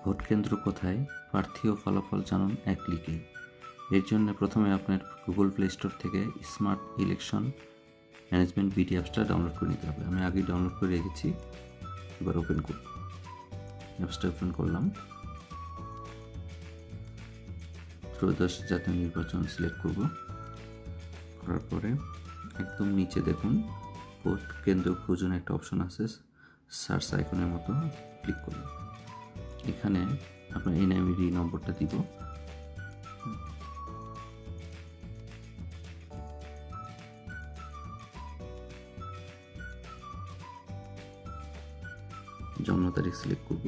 Vote কেন্দ্র কোথায়, প্রার্থী ও ফলাফল জানুন এক ক্লিকে। এর জন্য প্রথমে আপনার গুগল প্লে স্টোর থেকে স্মার্ট ইলেকশন ম্যানেজমেন্ট বিডি অ্যাপসটা ডাউনলোড করে নিতে হবে। আমি আগেই ডাউনলোড করে রেখেছি, এবার ওপেন করব। অ্যাপসটা ওপেন করলাম, ত্রয়োদশ জাতীয় নির্বাচন সিলেক্ট করব। করার পরে একদম নিচে দেখুন ভোট কেন্দ্র খুঁজুন একটা অপশন আছে, সার্চ আইকনের মতো ক্লিক করুন। এখানে আপনার এনআইডি নম্বরটা দিব। জন্ম তারিখ সিলেক্ট করব।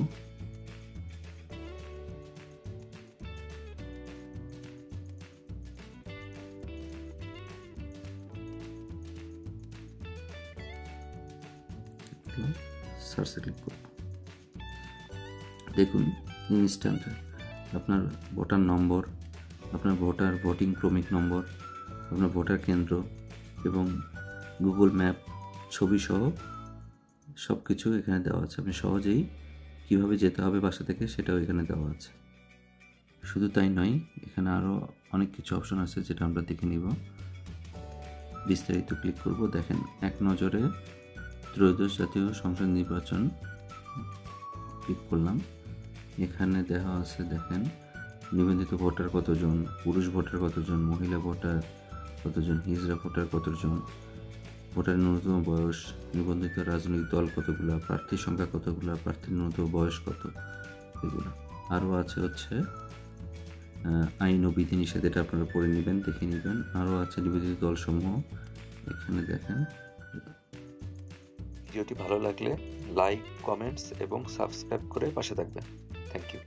সার্চে ক্লিক করব। দেখুন ইনস্ট্যান্ট আপনার ভোটার নম্বর, আপনার ভোটিং ক্রমিক নম্বর, আপনার ভোটার কেন্দ্র এবং গুগল ম্যাপ ছবি সহ সব কিছু এখানে দেওয়া আছে। আপনি সহজেই কীভাবে যেতে হবে বাসা থেকে সেটাও এখানে দেওয়া আছে। শুধু তাই নয়, এখানে আরও অনেক কিছু অপশন আছে যেটা আমরা দেখে নিব। বিস্তারিত ক্লিক করব। দেখেন এক নজরে ত্রয়োদশ জাতীয় সংসদ নির্বাচন ক্লিক করলাম। এখানে দেওয়া আছে, দেখেন নিবন্ধিত ভোটার কতজন, পুরুষ ভোটার কতজন, মহিলা ভোটার কতজন, হিজড়া ভোটার কতজন, ভোটার ন্যূনতম বয়স, নিবন্ধিত রাজনৈতিক দল কতগুলো, প্রার্থীর সংখ্যা কতগুলো, প্রার্থীর ন্যূনতম বয়স কত, এগুলো। আরও আছে হচ্ছে আইন ও বিধিনিষেধ, এটা আপনারা পড়ে নেবেন, দেখে নেবেন। আরও আছে নিবন্ধিত দলসমূহ, এখানে দেখেন। ভিডিওটি ভালো লাগলে লাইক, কমেন্টস এবং সাবস্ক্রাইব করে পাশে থাকবেন। Thank you.